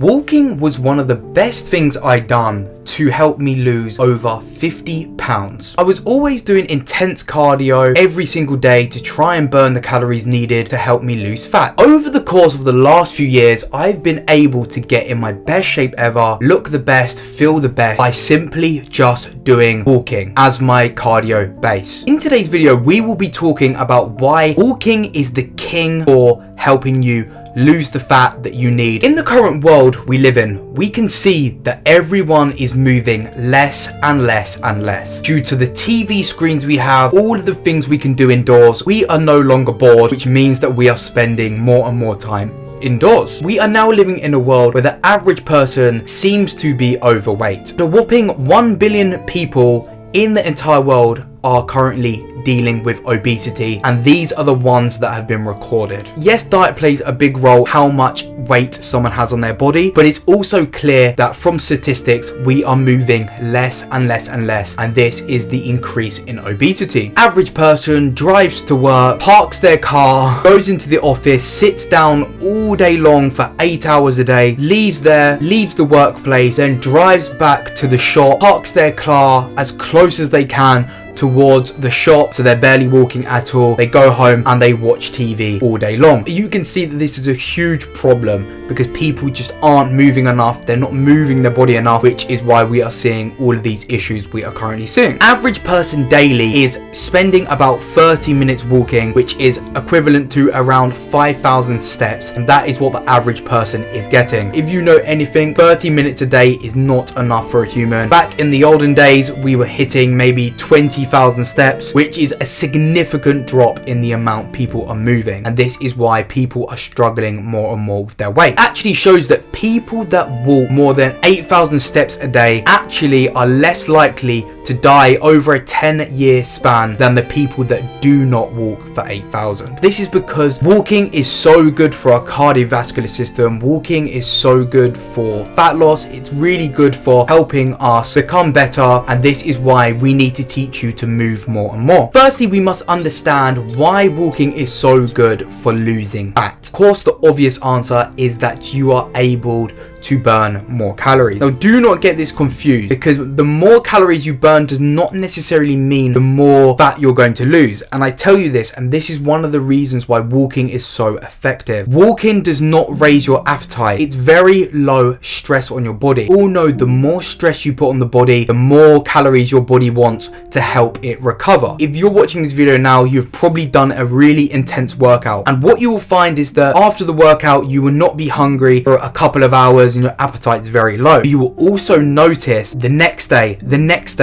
Walking was one of the best things I'd done to help me lose over 50 pounds. I was always doing intense cardio every single day to try and burn the calories needed to help me lose fat. Over the course of the last few years, I've been able to get in my best shape ever, look the best, feel the best by simply just doing walking as my cardio base. In today's video, we will be talking about why walking is the king for helping you lose the fat that you need. In the current world we live in, we can see that everyone is moving less and less and less. Due to the TV screens we have, all of the things we can do indoors, we are no longer bored, which means that we are spending more and more time indoors. We are now living in a world where the average person seems to be overweight. The whopping 1 billion people in the entire world are currently dealing with obesity, and these are the ones that have been recorded. Yes, diet plays a big role how much weight someone has on their body, but it's also clear that from statistics we are moving less and less and less, and this is the increase in obesity. Average person drives to work, parks their car, goes into the office, sits down all day long for 8 hours a day, leaves the workplace, then drives back to the shop, parks their car as close as they can towards the shop, so they're barely walking at all. They go home and they watch TV all day long. You can see that this is a huge problem because people just aren't moving enough. They're not moving their body enough, which is why we are seeing all of these issues we are currently seeing. Average person daily is spending about 30 minutes walking, which is equivalent to around 5,000 steps, and that is what the average person is getting. If you know anything, 30 minutes a day is not enough for a human. Back in the olden days, we were hitting maybe 20,000 steps, which is a significant drop in the amount people are moving, and this is why people are struggling more and more with their weight. It actually shows that people that walk more than 8,000 steps a day actually are less likely to die over a 10-year span than the people that do not walk for 8,000. This is because walking is so good for our cardiovascular system. Walking is so good for fat loss. It's really good for helping us become better, and this is why we need to teach you to move more and more. Firstly, we must understand why walking is so good for losing fat. Of course, the obvious answer is that you are able to burn more calories. Now, do not get this confused, because the more calories you burn does not necessarily mean the more fat you're going to lose. And I tell you this, and this is one of the reasons why walking is so effective. Walking does not raise your appetite. It's very low stress on your body. We all know the more stress you put on the body, the more calories your body wants to help it recover. If you're watching this video now, you've probably done a really intense workout, and what you will find is that after the workout you will not be hungry for a couple of hours and your appetite is very low. You will also notice the next day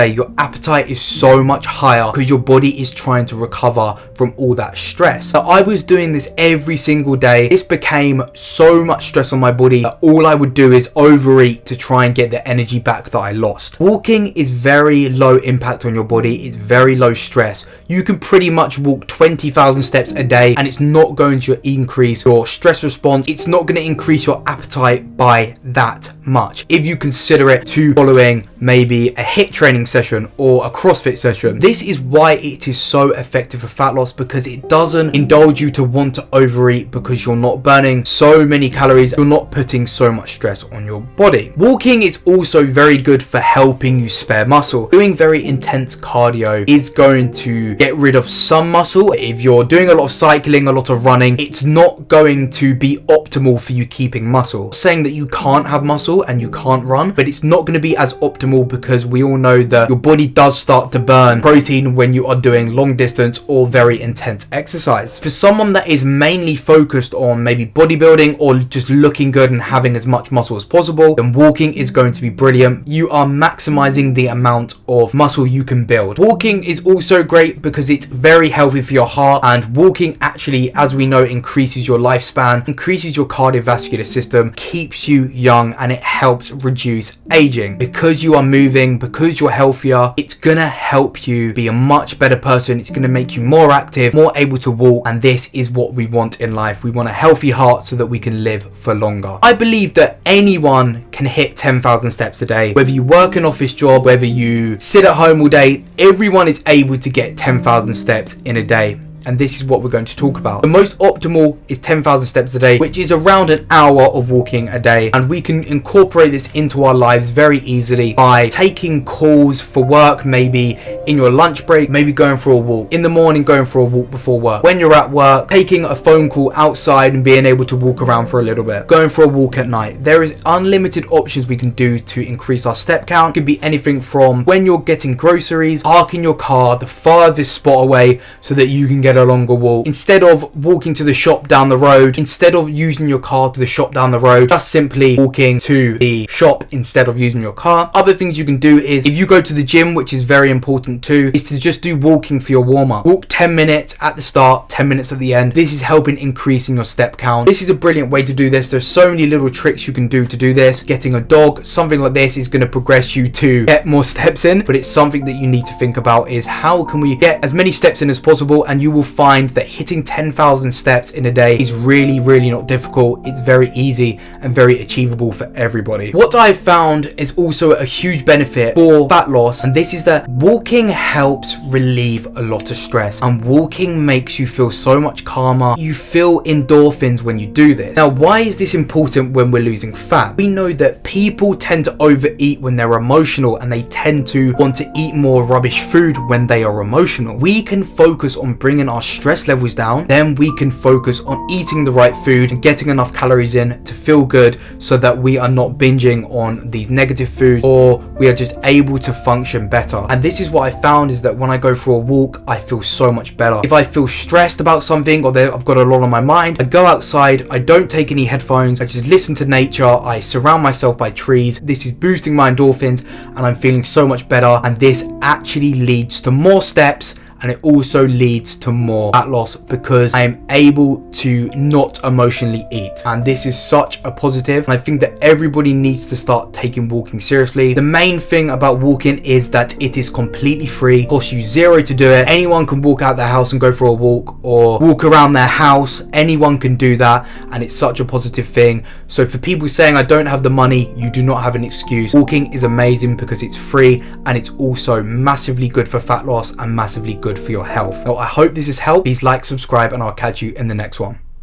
your appetite is so much higher because your body is trying to recover from all that stress. So I was doing this every single day. This became so much stress on my body that all I would do is overeat to try and get the energy back that I lost. Walking is very low impact on your body. It's very low stress. You can pretty much walk 20,000 steps a day and it's not going to increase your stress response. It's not going to increase your appetite by that much if you consider it to following maybe a HIIT training session or a CrossFit session. This is why it is so effective for fat loss, because it doesn't indulge you to want to overeat, because you're not burning so many calories, you're not putting so much stress on your body. Walking is also very good for helping you spare muscle. Doing very intense cardio is going to get rid of some muscle. If you're doing a lot of cycling, a lot of running, it's not going to be optimal for you keeping muscle. Saying that you can't have muscle and you can't run, but it's not going to be as optimal, because we all know that your body does start to burn protein when you are doing long distance or very intense exercise. For someone that is mainly focused on maybe bodybuilding or just looking good and having as much muscle as possible, then walking is going to be brilliant. You are maximizing the amount of muscle you can build. Walking is also great because it's very healthy for your heart, and walking actually, as we know, increases your lifespan, increases your cardiovascular system, keeps you young, and it helps reduce aging. Because you are moving, because you're healthier, it's gonna help you be a much better person. It's gonna make you more active, more able to walk, and this is what we want in life. We want a healthy heart so that we can live for longer. I believe that anyone can hit 10,000 steps a day. Whether you work an office job, whether you sit at home all day, everyone is able to get 10,000 steps in a day. and this is what we're going to talk about. The most optimal is 10,000 steps a day, which is around an hour of walking a day, and we can incorporate this into our lives very easily by taking calls for work, maybe in your lunch break, maybe going for a walk in the morning, going for a walk before work, when you're at work, taking a phone call outside and being able to walk around for a little bit, going for a walk at night. There is unlimited options we can do to increase our step count. It could be anything from when you're getting groceries, parking your car the farthest spot away so that you can get a longer walk. Instead of walking to the shop down the road, instead of using your car to the shop down the road, just simply walking to the shop instead of using your car. Other things you can do is, if you go to the gym, which is very important too, is to just do walking for your warm-up. Walk 10 minutes at the start, 10 minutes at the end. This is helping increasing your step count. This is a brilliant way to do this. There's so many little tricks you can do to do this. Getting a dog, something like this is going to progress you to get more steps in, but it's something that you need to think about is how can we get as many steps in as possible, and you will find that hitting 10,000 steps in a day is really not difficult. It's very easy and very achievable for everybody. What I've found is also a huge benefit for fat loss, and this is that walking helps relieve a lot of stress, and walking makes you feel so much calmer. You feel endorphins when you do this. Now, why is this important when we're losing fat? We know that people tend to overeat when they're emotional, and they tend to want to eat more rubbish food when they are emotional. We can focus on bringing our stress levels down, then we can focus on eating the right food and getting enough calories in to feel good, so that we are not binging on these negative foods, or we are just able to function better. And this is what I found, is that when I go for a walk, I feel so much better. If I feel stressed about something, or I've got a lot on my mind, I go outside, I don't take any headphones, I just listen to nature, I surround myself by trees. This is boosting my endorphins, and I'm feeling so much better, and this actually leads to more steps, and it also leads to more fat loss because I am able to not emotionally eat, and this is such a positive. And I think that everybody needs to start taking walking seriously. The main thing about walking is that it is completely free, it costs you zero to do it. Anyone can walk out their house and go for a walk, or walk around their house. Anyone can do that, and it's such a positive thing. So for people saying I don't have the money, you do not have an excuse. Walking is amazing because it's free, and it's also massively good for fat loss and massively good for your health. So I hope this has helped. Please like, subscribe, and I'll catch you in the next one.